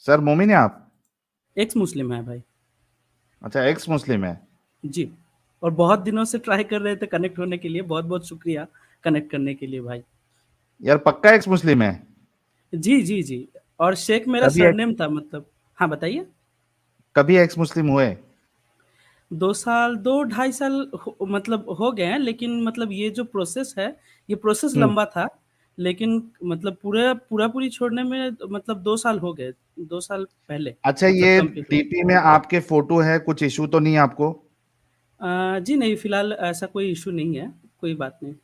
Sir मोमिन है आप? एक्स मुस्लिम है भाई। अच्छा, एक्स मुस्लिम है। जी। और बहुत दिनों से ट्राई कर रहे थे कनेक्ट होने के लिए, बहुत-बहुत शुक्रिया कनेक्ट करने के लिए भाई। यार पक्का एक्स मुस्लिम है? जी, जी, जी। और शेख मेरा कभी एक्स सरनेम था मतलब। हाँ, बताइए? कभी एक्स मुस्लिम हुए? 2 साल 2 ढाई साल हो मतलब हो गए हैं, लेकिन मतलब ये जो प्रोसेस है, ये प्रोसेस हम्म। लंबा था। लेकिन मतलब पूरा-पूरी छोड़ने में मतलब 2 साल हो गए, 2 साल पहले अच्छा, मतलब ये कंप्लीट हुआ। डीपी में आपके फोटो है, कुछ इशू तो नहीं है आपको? जी नहीं, फिलहाल ऐसा कोई इश्यू नहीं है, कोई बात नहीं।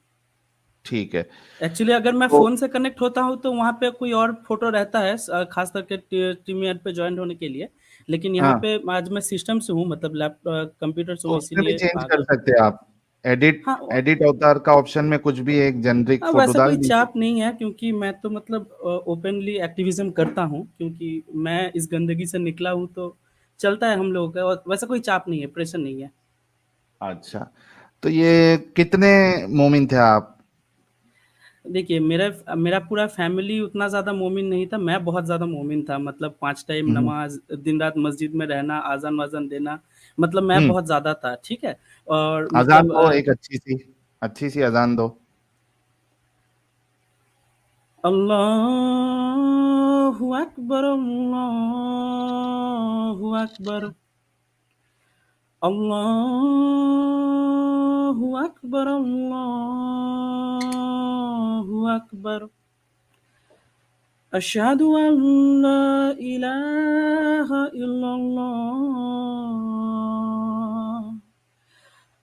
ठीक है। एक्चुअली अगर मैं तो फ़ोन से कनेक्ट होता हूँ तो वहाँ पे कोई और फ़ोटो रहता है, ख़ास करके टीम ऐड पे जॉइन होने के लिए। लेकिन यहाँ हाँ, पे आज मैं सिस्टम से हूँ, मतलब कंप्यूटर से तो हूँ, उसमें भी इसीलिए चेंज आ कर गया। सकते हैं आप। एडिट हाँ, एडिट अवतार का ऑप्शन में कुछ भी एक जेनरिक फोटो वैसा कोई डाल दीजिए। चाप नहीं है, क्योंकि मैं तो मतलब ओपनली एक्टिविज़्म करता हूँ, क्योंकि मैं इस गंदगी से निकला हूँ तो चलता है हम लोगों का, और वैसा कोई चाप नहीं है, प्रेशर नहीं है। अच्छा, तो ये कितने मोमिन थे आप? देखिए, मेरा पूरा फैमिली उतना ज़्यादा मोमिन नहीं था, मैं बहुत ज़्यादा मोमिन था, मतलब 5 टाइम हम्म। नमाज़, दिन-रात मस्जिद में रहना, अज़ान-वज़ान देना, मतलब मैं हम्म। बहुत ज़्यादा था, ठीक है? और अजान मतलब दो, एक अच्छी सी अजान दो। अल्लाहु अकबर, अल्लाहु अकबर, अल्लाहु अकबर, अल्लाहु अकबर। अशहदु अन ला इलाहा इल्लल्लाह,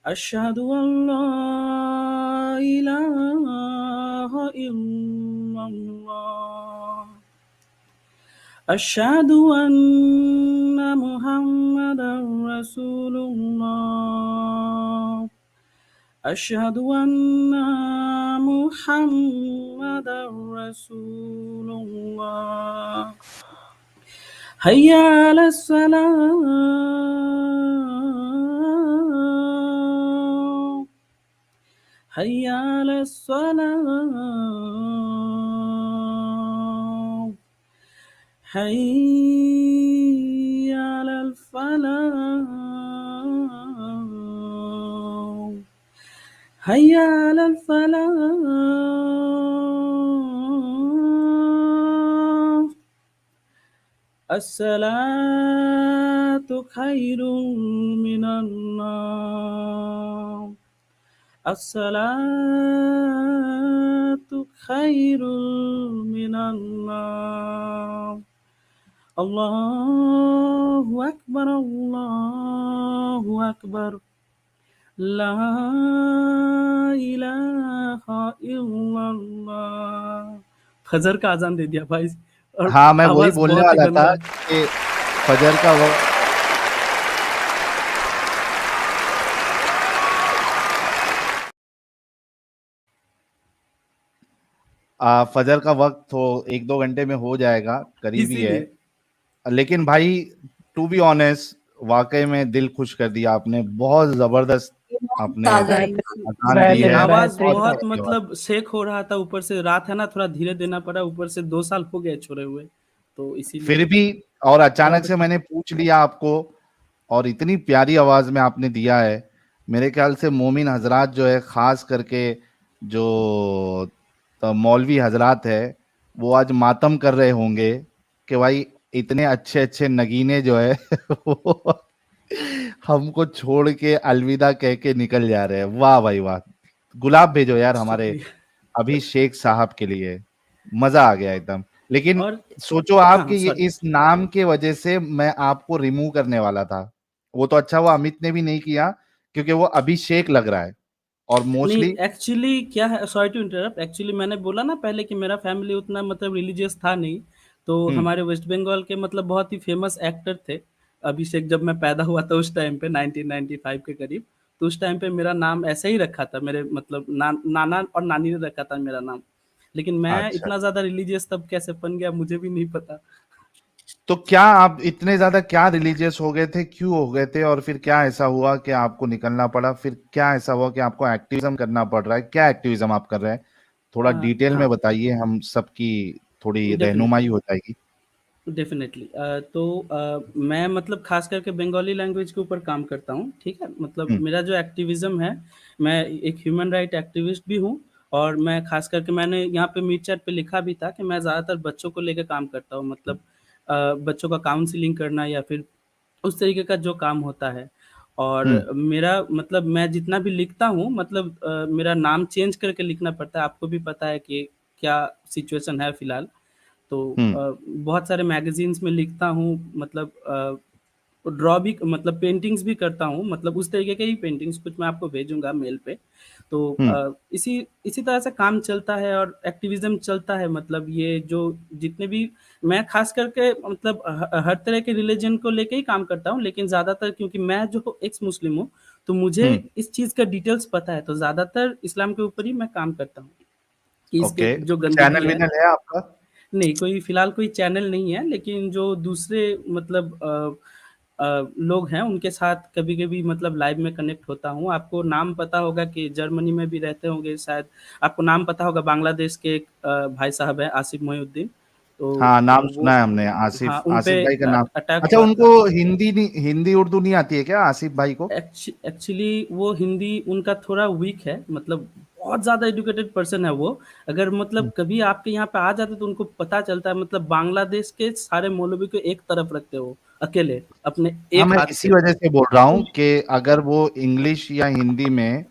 अशहदु अन ला इलाहा इल्लल्लाह, अशहदु अन्ना मुहम्मदन रसूलुल्लाह, अशहदु अन्ना मुहम्मदन रसूलुल्लाह। हय्या अला सलाह, हय्या अला सलाह, हय्या अलल फलाह, हय्या अलल फलाह। अस्सलातु खैरुम मिनन नौम, अस्सलातु खैरुम मिनन नौम। अल्लाहु अकबर, अल्लाहु अकबर, ला इलाहा इल्लल्लाह। फजर का अजान दे दिया भाई, और हाँ, मैं वही आवाज बोलने बहुत ही वाला था गंदा है। कि फजर का वक्त फजर का वक्त तो 1-2 घंटे में हो जाएगा, करीब ही है। इसीलिए लेकिन भाई, टू बी ऑनेस्ट, वाकई में दिल खुश कर दिया आपने, बहुत जबरदस्त। आपने अजान दी देखिए, है, आवाज बहुत बहुत प्यारी आवाज। मतलब शेक हो रहा था, ऊपर से रात है ना, थोड़ा धीरे देना पड़ा, ऊपर से 2 साल हो गए छोड़े हुए, तो इसीलिए फिर भी, और थोड़ा अचानक से तकलीफ। मैंने पूछ लिया आपको, और इतनी प्यारी आवाज में आपने दिया है। मेरे ख्याल से मोमिन हजरात जो है, खास करके जो मौलवी हजरात है, वो आज मातम कर रहे होंगे कि भाई इतने अच्छे अच्छे नगीने जो है वो हमको छोड़ के अलविदा कह के निकल जा रहे हैं। वाह भाई वाह! गुलाब भेजो यार हमारे शुक्रिया। अभिषेक साहब के लिए। मजा आ गया एकदम। लेकिन और सोचो हाँ, आप हाँ, कि ये सॉरी। इस नाम के वजह से मैं आपको रिमूव करने वाला था। वो तो अच्छा हुआ अमित ने भी नहीं किया, क्योंकि वो अभिषेक लग रहा है और नहीं, मोस्टली। एक्चुअली क्या है, सॉरी टू इंटरप्ट, एक्चुअली मैंने बोला ना पहले कि मेरा फैमिली उतना मतलब रिलीजियस था नहीं, तो हम्म। हमारे वेस्ट बंगाल के मतलब बहुत ही फेमस एक्टर थे अभिषेक। जब मैं पैदा हुआ था उस टाइम पे 1995 के करीब, तो उस टाइम पे मेरा नाम ऐसे ही रखा था, मेरे मतलब नाना और नानी ने रखा था मेरा नाम। लेकिन मैं अच्छा, इतना ज़्यादा रिलीजियस तब कैसे बन गया मुझे भी नहीं पता। तो क्या आप इतने ज्यादा क्या रिलीजियस हो गए थे, क्यों हो गए थे, और फिर क्या ऐसा हुआ कि आपको निकलना पड़ा? फिर क्या ऐसा हुआ कि आपको एक्टिविज्म करना पड़ रहा है? क्या एक्टिविज्म आप कर रहे हैं? थोड़ा डिटेल में हाँ, बताइए, हम सबकी थोड़ी डेफिनेटली। रहनुमाई हो जाएगी। डेफ़िनेटली तो मैं मतलब ख़ास करके बंगाली लैंग्वेज के ऊपर काम करता हूँ, ठीक है? मतलब हुँ, मेरा जो एक्टिविज़्म है, मैं एक ह्यूमन राइट एक्टिविस्ट भी हूँ और मैं ख़ास करके मैंने यहाँ पे मीट चैट पे लिखा भी था कि मैं ज़्यादातर बच्चों को लेके काम करता हूँ मतलब बच्चों का काउंसलिंग करना या फिर उस तरीके का जो काम होता है। और हुँ, मेरा मतलब मैं जितना भी लिखता हूँ मतलब मेरा नाम चेंज करके लिखना पड़ता है, आपको भी पता है कि क्या सिचुएशन है फ़िलहाल। तो हुँ, बहुत सारे मैगज़ीन्स में लिखता हूँ मतलब ड्रॉ भी मतलब पेंटिंग्स भी करता हूँ मतलब उस तरीके के ही पेंटिंग्स कुछ मैं आपको भेजूँगा मेल पे। तो हुँ, इसी इसी तरह से काम चलता है और एक्टिविज़्म चलता है मतलब ये जो जितने भी मैं ख़ास करके मतलब हर तरह के रिलिजन को लेके ही काम करता हूँ, लेकिन ज़्यादातर क्योंकि मैं जो एक्स मुस्लिम हूँ, तो मुझे हुँ, इस चीज़ का डिटेल्स पता है, तो ज़्यादातर इस्लाम के ऊपर ही मैं काम करता हूँ, कि इसके ओके। जो कोई गंदगी है चैनल-वैनल है आपका? नहीं, कोई फ़िलहाल कोई चैनल नहीं है, लेकिन जो दूसरे मतलब लोग हैं, उनके साथ कभी-कभी मतलब लाइव में कनेक्ट होता हूँ। आपको नाम पता होगा कि जर्मनी में भी रहते होंगे शायद, आपको नाम पता होगा बांग्लादेश के एक भाई साहब हैं आसिफ मोहिउद्दीन, तो हाँ, नाम वो सुना है हमने हाँ, आसिफ उन पे आसिफ भाई का नाम। अटैक अच्छा हुआ उनको था। हिंदी उर्दू नहीं आती है क्या आसिफ भाई को? एक्चुअली वो हिंदी उनका थोड़ा वीक है मतलब बहुत ज़्यादा एजुकेटेड पर्सन है वो। अगर हुँ। मतलब कभी आपके यहाँ पे आ जाते तो उनको पता चलता है मतलब बांग्लादेश के सारे मौलवी को एक तरफ रखते हो, अकेले, अपने हाँ, एक मैं हाथ इसी से। वजह से बोल रहा तो हूँ कि अगर वो इंग्लिश या हिंदी में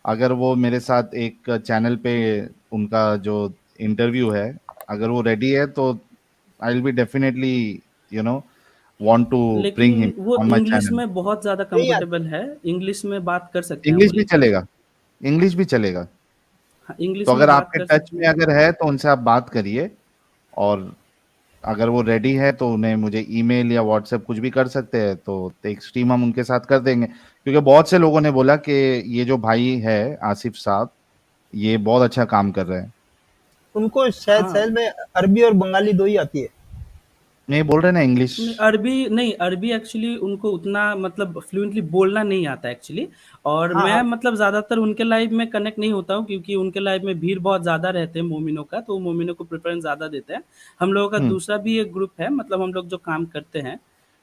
अगर वो मेरे साथ एक चैनल पे उनका जो इंटरव्यू है, अगर वो रेडी है तो I will be definitely you know want to bring him लेकिन वो ऑन माय इंग्लिश चैनल। में बहुत ज़्यादा नहीं आती। कंफर्टेबल है, इंग्लिश में बात कर सकते हैं वो इंग्लिश भी लेकिन। चलेगा, इंग्लिश भी चलेगा। हाँ, तो इंग्लिश में अगर बात आपके कर टच सकते में हैं। अगर है तो उनसे आप बात करिए और अगर वो रेडी है तो उन्हें मुझे ईमेल या व्हाट्सएप कुछ भी कर सकते हैं तो एक स्ट्रीम हम उनके साथ कर देंगे क्योंकि बहुत से लोगों ने बोला कि ये जो भाई है आसिफ साहब ये बहुत अच्छा काम कर रहे हैं। उनको शायद हाँ। शायद में अरबी और बंगाली दो ही आती है। नहीं बोल रहे ना इंग्लिश। नहीं, अरबी एक्चुअली उनको उतना मतलब फ्लुएंटली बोलना नहीं आता एक्चुअली। और हाँ मैं हाँ। मतलब ज़्यादातर उनके लाइव में कनेक्ट नहीं होता हूँ क्योंकि उनके लाइव में भीड़ बहुत ज़्यादा रहते हैं मोमिनों का, तो वो मोमिनों को प्रेफ़रेंस ज़्यादा देते हैं। हम लोगों का हम्म। दूसरा भी एक ग्रुप है मतलब हम लोग जो काम करते हैं,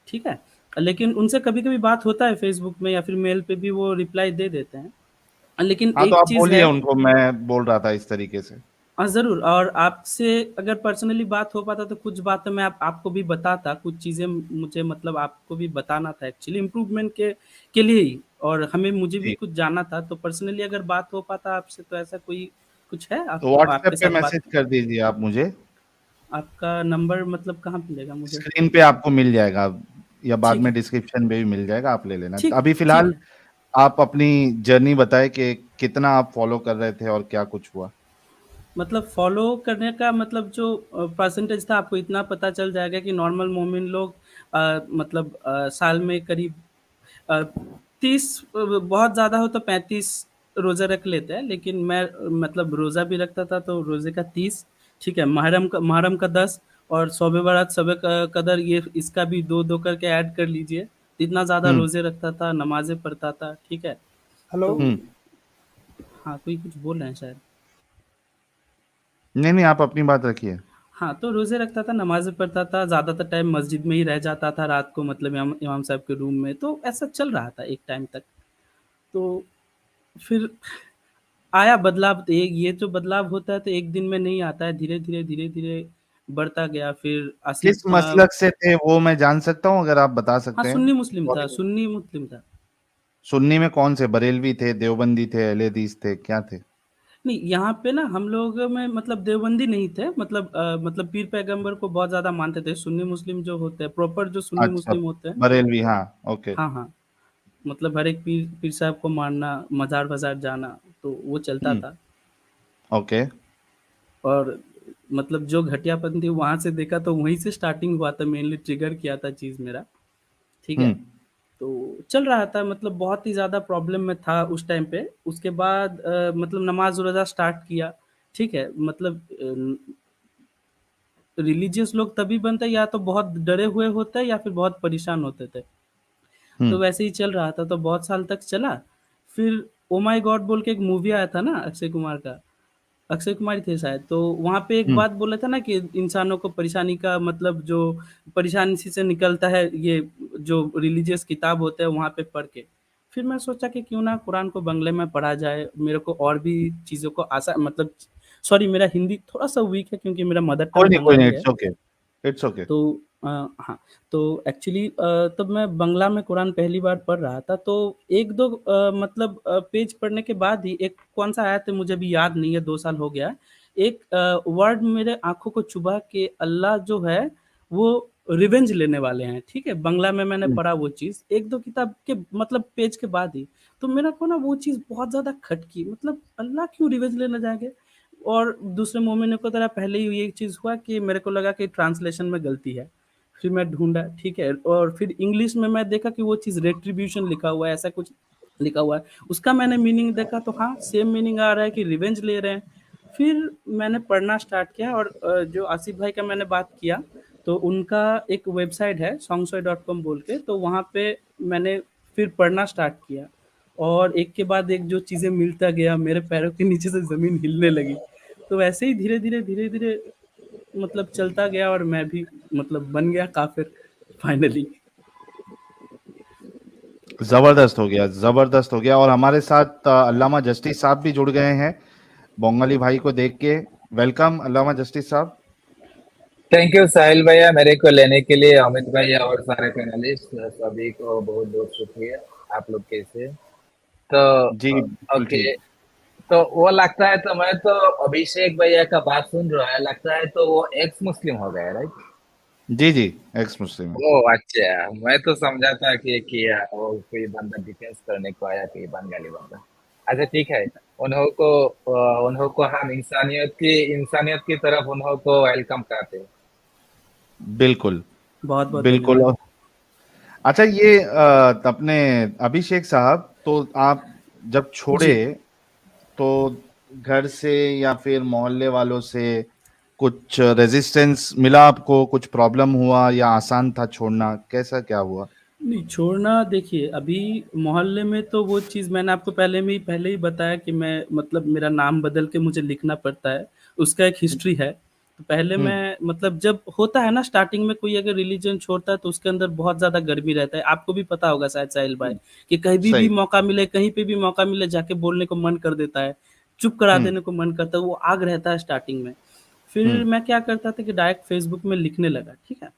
ठीक है? लेकिन उनसे कभी-कभी बात होता है फ़ेसबुक में या फिर मेल पे भी वो रिप्लाई दे देते हैं। लेकिन हाँ तो एक आप चीज़ बोलिए है। उनको मैं बोल रहा था इस तरीके से। हाँ, ज़रूर। और आपसे अगर पर्सनली बात हो पाता तो कुछ बातें मैं आपको भी बताता, कुछ चीज़ें मुझे मतलब आपको भी बताना था एक्चुअली इम्प्रूवमेंट के लिए ही और मुझे भी जी। कुछ जानना था, तो पर्सनली अगर बात हो पाता आपसे तो ऐसा कोई कुछ है तो आपको व्हाट्सएप आपके पे साथ बात मैसेज कर दीजिए आप मुझे। आपका नंबर मतलब कहाँ मिलेगा मुझे? स्क्रीन पे आपको मिल जाएगा या बाद ठीक में है, डिस्क्रिप्शन में भी मिल जाएगा आप ले लेना। ठीक अभी ठीक फिलहाल है। आप अपनी जर्नी बताएं कि कितना आप फॉलो कर रहे थे और क्या कुछ हुआ। मतलब फ़ॉलो करने का मतलब जो परसेंटेज था आपको इतना पता चल जाएगा कि नॉर्मल मोमिन लोग मतलब साल में करीब 30 बहुत ज़्यादा हो तो 35 रोज़ा रख लेते हैं, लेकिन मैं मतलब रोज़ा भी रखता था तो रोज़े का 30 ठीक है, मुहर्रम का 10 और शब बारात, शब क कदर ये इसका भी 2-2 करके ऐड कर लीजिए। इतना ज़्यादा हम्म। रोज़े रखता था, नमाज़ें पढ़ता था, ठीक है? हेलो। तो हम्म। हाँ, कोई कुछ बोल रहे हैं शायद। नहीं नहीं आप अपनी बात रखिए। हाँ, तो रोज़े रखता था, नमाज़ें पढ़ता था, ज़्यादातर टाइम मस्जिद में ही रह जाता था रात को मतलब इमाम इमाम साहब के रूम में, तो ऐसा चल रहा था एक टाइम तक। तो फिर आया बदलाव, तो ये जो बदलाव होता है तो एक दिन में नहीं आता है, धीरे-धीरे, धीरे-धीरे बढ़ता गया। फिर किस मसलक से थे वो मैं जान सकता हूँ अगर आप बता हाँ, सकते हैं। सॉरी। सुन्नी मुस्लिम था। सुन्नी में कौन से बरेलवी थे देवबंदी थे अहले हदीस थे क्या थे? नहीं, यहाँ पे ना हम लोग में मतलब देवबंदी नहीं थे, मतलब मतलब पीर पैगंबर को बहुत ज़्यादा मानते थे। सुन्नी मुस्लिम जो होते हैं, प्रॉपर जो सुन्नी अच्छा। मुस्लिम होते हैं। बरेलवी हाँ। ओके। हाँ, हाँ, मतलब हर एक पीर पीर साहब को मानना, मज़ार-वज़ार जाना, तो वो चलता हम्म। था। ओके। और मतलब जो घटियापंथी वहाँ से देखा तो वहीं से स्टार्टिंग हुआ था, मेनली ट्रिगर किया था चीज़ मेरा, ठीक है? हम्म। तो चल रहा था मतलब बहुत ही ज़्यादा प्रॉब्लम में था उस टाइम पे। उसके बाद मतलब नमाज़-रोज़ा स्टार्ट किया, ठीक है? मतलब रिलीजियस लोग तभी बनते हैं या तो बहुत डरे हुए होते हैं या फिर बहुत परेशान होते थे। तो हम्म। वैसे ही चल रहा था, तो बहुत साल तक चला। फिर ओह माय गॉड बोल के एक मूवी आया था ना अक्षय कुमार का, अक्षय कुमार ही थे शायद। तो वहाँ पे एक हम्म। बात बोला था ना कि इंसानों को परेशानी का मतलब जो परेशानी से निकलता है, ये जो रिलीजियस किताब होते हैं वहाँ पे पढ़ के। फिर मैं सोचा कि क्यों ना कुरान को बंगले में पढ़ा जाए, मेरे को और भी चीज़ों को आसान मतलब सॉरी मेरा हिंदी थोड़ा-सा वीक है क्योंकि मेरा मदर टंग कोई नहीं, बंगाली है। It's okay, it's okay. तो हाँ, तो एक्चुअली तब मैं बंगला में कुरान पहली बार पढ़ रहा था, तो 1-2 मतलब पेज पढ़ने के बाद ही एक कौन-सा आयत है मुझे अभी याद नहीं है, 2 साल हो गया है। एक वर्ड मेरे आँखों को चुभा कि अल्लाह जो है, वो रिवेंज लेने वाले हैं, ठीक है? बंगला में मैंने हम्म। पढ़ा वो चीज़, 1-2 किताब के मतलब पेज के बाद ही। तो मेरा को ना वो चीज़ बहुत ज़्यादा खटकी, मतलब अल्लाह क्यों रिवेंज लेने जाएँगे? और दूसरे मोमिन को तरह पहले ही ये चीज़ हुआ कि मेरे को लगा कि ट्रांसलेशन में गलती है। फिर मैं ढूँढा, ठीक है? और फिर इंग्लिश में मैं देखा कि वो चीज़ रेट्रिब्यूशन लिखा हुआ है, ऐसा कुछ लिखा हुआ है। उसका मैंने मीनिंग देखा तो हाँ, सेम मीनिंग आ रहा है कि रिवेंज ले रहे हैं। फिर मैंने पढ़ना स्टार्ट किया और जो आसिफ भाई का मैंने बात किया, तो उनका एक वेबसाइट है songshoy.com बोल के, तो वहाँ पे मैंने फिर पढ़ना स्टार्ट किया। और एक के बाद एक जो चीज़ें मिलता गया, मेरे पैरों के नीचे से ज़मीन हिलने लगी। तो वैसे ही धीरे-धीरे मतलब चलता गया और मैं भी मतलब बन गया काफ़िर फाइनली। जबरदस्त हो गया, जबरदस्त हो गया। और हमारे साथ अल्लामा जस्टिस साहब भी जुड़ गए हैं बंगाली भाई को देख के। वेलकम अल्लामा जस्टिस साहब। थैंक यू साहिल भैया, मेरे को लेने के लिए। अमित भैया और सारे पैनलिस्ट सभी को बहुत बहुत शुक्रिया। आप लोग कैसे? तो जी बिल्कुल ओके। ठीक। तो वो लगता है, तो मैं तो अभिषेक भैया का बात सुन रहा है, लगता है तो वो एक्स मुस्लिम हो गया, राइट? जी जी, एक्स मुस्लिम है। ओ अच्छा, मैं तो समझा था कि वो कोई बंदा डिफेंस करने को आया, कोई बंगाली बंदा। अच्छा ठीक है। उन्हों को हम इंसानियत की तरफ उन्हों को वेलकम करते हैं। बिल्कुल बहुत-बहुत बिल्कुल। धन्यवाद। अच्छा ये अपने अभिषेक साहब, तो आप जब छोड़े जी। तो घर से या फिर मोहल्ले वालों से कुछ रेजिस्टेंस मिला आपको, कुछ प्रॉब्लम हुआ या आसान था छोड़ना, कैसा क्या हुआ? नहीं, छोड़ना देखिए अभी मोहल्ले में तो वो चीज़ मैंने आपको पहले ही बताया कि मैं मतलब मेरा नाम बदल के मुझे लिखना पड़ता है, उसका एक हिस्ट्री है। तो पहले हम्म। मैं मतलब जब होता है ना स्टार्टिंग में कोई अगर रिलीजन छोड़ता है तो उसके अंदर बहुत ज़्यादा गर्मी रहता है। आपको भी पता होगा शायद साहिल भाई कि कहीं भी सही। मौका मिले, कहीं पे भी मौका मिले जाके बोलने को मन कर देता है, चुप करा हम्म। देने को मन करता है, वो आग रहता है स्टार्टिंग में। फिर हम्म। मैं क्या करता था कि डायरेक्ट फ़ेसबुक में लिखने लगा, ठीक है?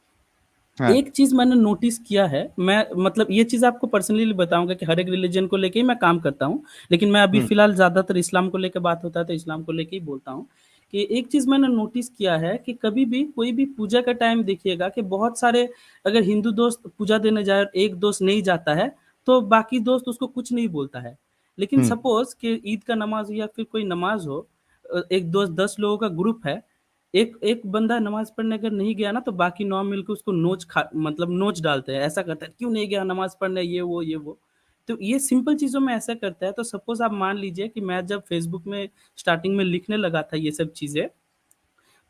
हाँ। एक चीज़ मैंने नोटिस किया है, मैं मतलब ये चीज़ आपको पर्सनली बताऊँगा कि हर एक रिलीजन को लेके ही मैं काम करता हूँ। लेकिन मैं अभी हम्म। फ़िलहाल ज़्यादातर इस्लाम को लेके बात होता है, तो इस्लाम को लेके ही बोलता हूँ, कि एक चीज़ मैंने नोटिस किया है कि कभी भी कोई भी पूजा का टाइम देखिएगा कि बहुत सारे अगर हिंदू दोस्त पूजा देने जाए और एक दोस्त नहीं जाता है, तो बाकी दोस्त उसको कुछ नहीं बोलता है। लेकिन हम्म। सपोज़ कि ईद का नमाज़ हो या फिर कोई नमाज़ हो, एक दोस्त 10 लोगों का ग्रुप है, एक एक बंदा नमाज़ पढ़ने अगर नहीं गया ना तो बाकी 9 मिलके उसको नोच डालते हैं, ऐसा करते हैं, "क्यों नहीं गया नमाज़ पढ़ने?" ये वो। तो ये सिंपल चीज़ों में ऐसा करता है, तो सपोज़ आप मान लीजिए कि मैं जब फ़ेसबुक में स्टार्टिंग में लिखने लगा था ये सब चीज़ें,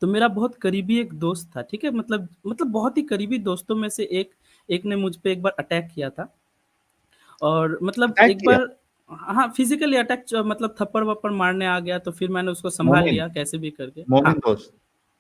तो मेरा बहुत करीबी एक दोस्त था, ठीक है? मतलब बहुत ही करीबी दोस्तों में से एक एक ने मुझ पे एक बार अटैक किया था और मतलब अटैक एक किया? बार हाँ, फिज़िकली अटैक मतलब थप्पड़-वप्पड़ मारने आ गया, तो फिर मैंने उसको सँभाल मोमिन? लिया कैसे भी करके। मोमिन हाँ। दोस्त?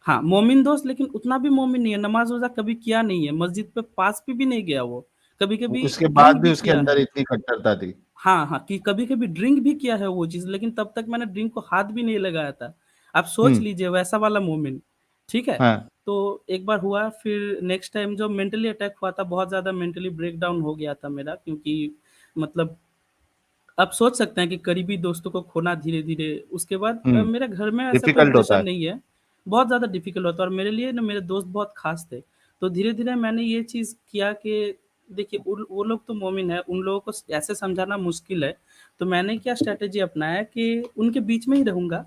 हाँ, मोमिन दोस्त लेकिन उतना भी मोमिन नहीं है, नमाज़-वज़ा कभी किया नहीं है, मस्जिद पे पास पे भी नहीं गया वो। कभी-कभी उसके बाद ड्रिंक भी भी उसके किया अंदर है। इतनी कट्टरता थी? हाँ, हाँ, कि कभी-कभी ड्रिंक भी किया है वो चीज़, लेकिन तब तक मैंने ड्रिंक को हाथ भी नहीं लगाया था। आप सोच हम्म। लीजिए वैसा वाला मोमिन, ठीक है? हाँ। तो एक बार हुआ फिर नेक्स्ट टाइम जब मेंटली अटैक हुआ था, बहुत ज़्यादा मेंटली ब्रेकडाउन हो गया था मेरा क्योंकि मतलब आप सोच सकते हैं कि करीबी दोस्तों को खोना धीरे-धीरे उसके बाद हम्म। मेरे घर में ऐसा कोई डिफिकल्ट होता प्रेशर है। नहीं है, बहुत ज़्यादा डिफ़िकल्ट होता है और मेरे लिए ना मेरे दोस्त बहुत ख़ास थे। तो धीरे-धीरे मैंने ये चीज़ किया कि देखिए उन वो लोग तो मोमिन हैं, उन लोगों को ऐसे समझाना मुश्किल है, तो मैंने क्या स्ट्रैटेजी अपनाया कि उनके बीच में ही रहूँगा,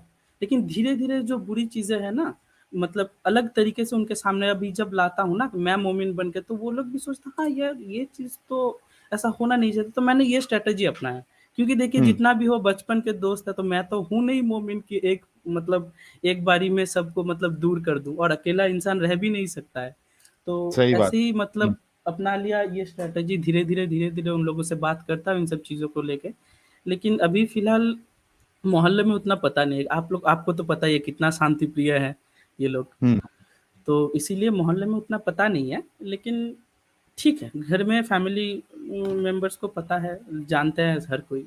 लेकिन धीरे-धीरे जो बुरी चीज़ें हैं ना, मतलब अलग तरीके से उनके सामने अभी जब लाता हूँ ना, मैं मोमिन बन के, तो वो लोग भी सोचते हैं, हाँ यार, ये चीज़ तो ऐसा होना नहीं चाहिए। तो मैंने ये स्ट्रैटेजी अपनाया। क्योंकि देखिए हम्म। जितना भी हो बचपन के दोस्त है तो मैं तो हूँ नहीं मोमिन कि एक मतलब एक बारी में सबको मतलब दूर कर दूँ और अकेला इंसान रह भी नहीं सकता है। तो सही ऐसे बात। ही हम्म। मतलब अपना लिया ये स्ट्रैटेजी धीरे-धीरे उन लोगों से बात करता हूँ इन सब चीज़ों को लेके। लेकिन अभी फ़िलहाल मोहल्ले में उतना पता नहीं है। आपको तो पता ही है कितना शांति प्रिय है ये लोग। हम्म। तो इसीलिए मोहल्ले में उतना पता नहीं है, लेकिन ठीक है, घर में फैमिली मेंबर्स को पता है, जानते हैं हर कोई।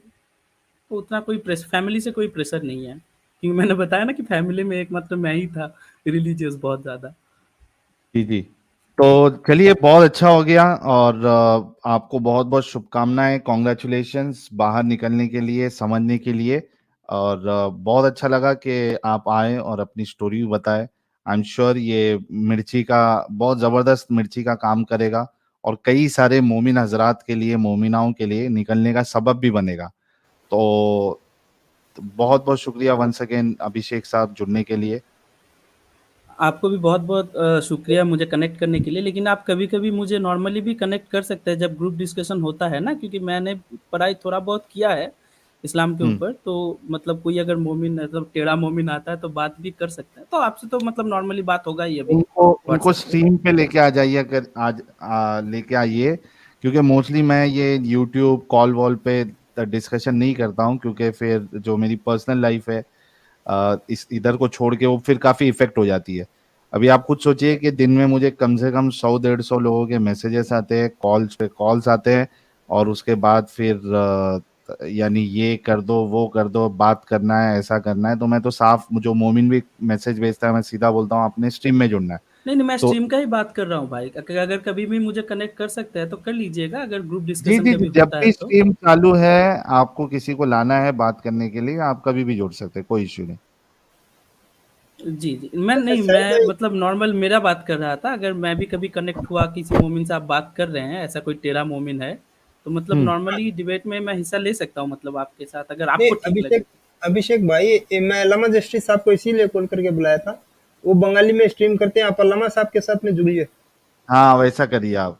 तो उतना कोई फैमिली से कोई प्रेशर नहीं है, क्योंकि मैंने बताया ना कि फैमिली में एकमात्र मैं ही था रिलीजियस बहुत ज़्यादा। जी जी। तो चलिए, बहुत अच्छा हो गया, और आपको बहुत बहुत शुभकामनाएं, कॉन्ग्रेचुलेशंस बाहर निकलने के लिए, समझने के लिए। और बहुत अच्छा लगा कि आप आए और अपनी स्टोरी बताए। आई एम श्योर ये मिर्ची का, बहुत ज़बरदस्त मिर्ची का काम करेगा, और कई सारे मोमिन हजरात के लिए, मोमिनाओं के लिए निकलने का सबब भी बनेगा। तो बहुत बहुत शुक्रिया वंस अगेन अभिषेक साहब, जुड़ने के लिए। आपको भी बहुत-बहुत शुक्रिया मुझे कनेक्ट करने के लिए, लेकिन आप कभी-कभी मुझे नॉर्मली भी कनेक्ट कर सकते हैं जब ग्रुप डिस्कशन होता है ना, क्योंकि मैंने पढ़ाई थोड़ा बहुत किया है इस्लाम के हम्म। ऊपर, तो मतलब कोई अगर मोमिन मतलब टेढ़ा मोमिन आता है तो बात भी कर सकते हैं। तो आपसे तो मतलब नॉर्मली बात होगा ही अभी उनको उनको व्हाट्सएप पे। स्ट्रीम पे लेके आ जाइए, अगर आज लेके आइए, क्योंकि मोस्टली मैं ये यूट्यूब कॉल वॉल पे डिस्कशन नहीं करता हूँ, क्योंकि फिर जो मेरी पर्सनल लाइफ है इस इधर को छोड़ के वो फिर काफ़ी इफेक्ट हो जाती है। अभी आप खुद सोचिए कि दिन में मुझे कम से कम 100-150 लोगों के मैसेजेस आते हैं, कॉल्स पे कॉल्स आते हैं, और उसके बाद फिर यानी ये कर दो, वो कर दो, बात करना है, ऐसा करना है। तो मैं तो साफ, जो मोमिन भी मैसेज भेजता है मैं सीधा बोलता हूँ अपने स्ट्रीम में जुड़ना है। नहीं, नहीं, मैं तो स्ट्रीम का ही बात कर रहा हूँ भाई। अगर कभी भी मुझे कनेक्ट कर सकते हैं तो कर लीजिएगा, अगर ग्रुप जी डिस्कशन जी जी, कभी जब होता है भी तो। स्ट्रीम चालू है, आपको किसी को लाना है बात करने के लिए, आप कभी भी जुड़ सकते हैं, कोई इश्यू नहीं। जी, जी। मैं अच्छा नहीं, साहिल मैं भाई, मतलब नॉर्मल मेरा बात कर रहा था, अगर मैं भी कभी कनेक्ट हुआ किसी मोमिन से आप बात कर रहे हैं, ऐसा कोई टेढ़ा मोमिन है, तो मतलब हम्म। नॉर्मली डिबेट में मैं हिस्सा ले सकता हूँ मतलब आपके साथ, अगर नहीं आपको ठीक लगे अभिषेक, तो। अभिषेक भाई, मैं अल्लामा जस्टिस साहब को इसीलिए कॉल करके बुलाया था। वो बंगाली में स्ट्रीम करते हैं, आप अल्लामा साहब के साथ में जुड़िए। हाँ, वैसा करिए आप।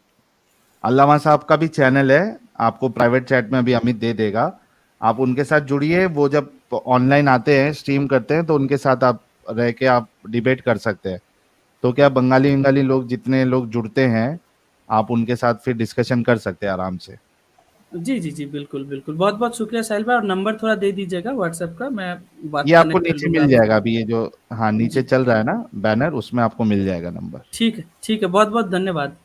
अल्लामा साहब का भी चैनल है, आपको प्राइवेट चैट में अभी अमित दे देगा। आप उनके साथ जुड़िए, वो जब ऑनलाइन आते हैं, स्ट्रीम करते हैं, तो उनके साथ आप रह के आप डिबेट कर सकते हैं। तो क्या, बंगाली बंगाली लोग जितने लोग जुड़ते हैं, आप उनके साथ फिर डिस्कशन कर सकते हैं आराम से। जी, जी, जी, बिल्कुल, बिल्कुल। बहुत-बहुत शुक्रिया साहिल भाई, और नंबर थोड़ा दे दीजिएगा व्हाट्सएप का, मैं ये बात आपको कनेक्ट कर नीचे लूँगा मिल आपसे। जाएगा, अभी ये जो, हाँ, नीचे जी, चल रहा है ना बैनर, उसमें आपको मिल जाएगा नंबर। ठीक है, ठीक है। बहुत-बहुत धन्यवाद।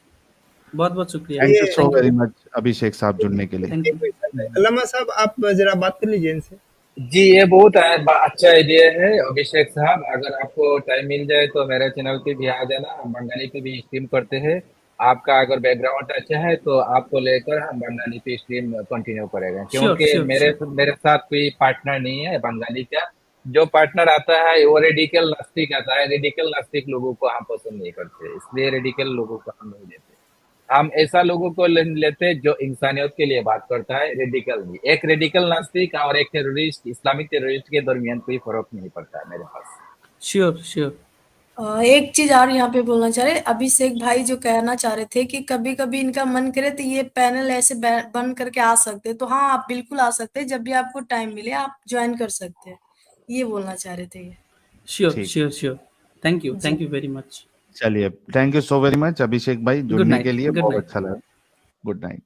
बहुत-बहुत शुक्रिया। थैंक यू ये so thank you, very much Abhishek साहब, जुड़ने के लिए। थैंक एक यू। मिनट साहिल भाई, हुँ। अल्लामा साहब आप जरा बात कर लीजिए इनसे। जी, ये बहुत अच्छा आइडिया है अभिषेक साहब। अगर आपको टाइम मिल जाए तो मेरे चैनल पे भी आ जाना, हम बंगाली पे भी स्ट्रीम करते हैं। आपका अगर बैकग्राउंड अच्छा है तो आपको लेकर हम बंगाली पे स्ट्रीम कंटिन्यू करेंगे, श्योर, क्योंकि श्योर, मेरे श्योर। मेरे साथ कोई पार्टनर नहीं है बंगाली का। जो पार्टनर आता है वो रेडिकल नास्तिक आता है। रेडिकल नास्तिक लोगों को हम पसंद नहीं करते, इसलिए रेडिकल लोगों को हम नहीं लेते। हम ऐसा लोगों को लेते हैं जो इंसानियत के लिए बात करता है, रेडिकल नहीं। एक रेडिकल नास्तिक और एक टेररिस्ट, इस्लामिक टेररिस्ट के दरमियान कोई फर्क नहीं पड़ता है मेरे पास। Sure, sure. एक चीज और यहाँ पे बोलना चाह रहे, अभिषेक भाई जो कहना चाह रहे थे कि कभी कभी इनका मन करे तो ये पैनल ऐसे बन करके आ सकते हैं, तो हाँ आप बिल्कुल आ सकते हैं, जब भी आपको टाइम मिले आप ज्वाइन कर सकते हैं, ये बोलना चाह रहे थे ये। श्योर, ठीक। Sure, sure. जी। Thank you very much. चलिए, thank you so very much Abhishek भाई, गुड जुड़ने के नाइट, लिए गुड बहुत नाइट। अच्छा लगा। Good night.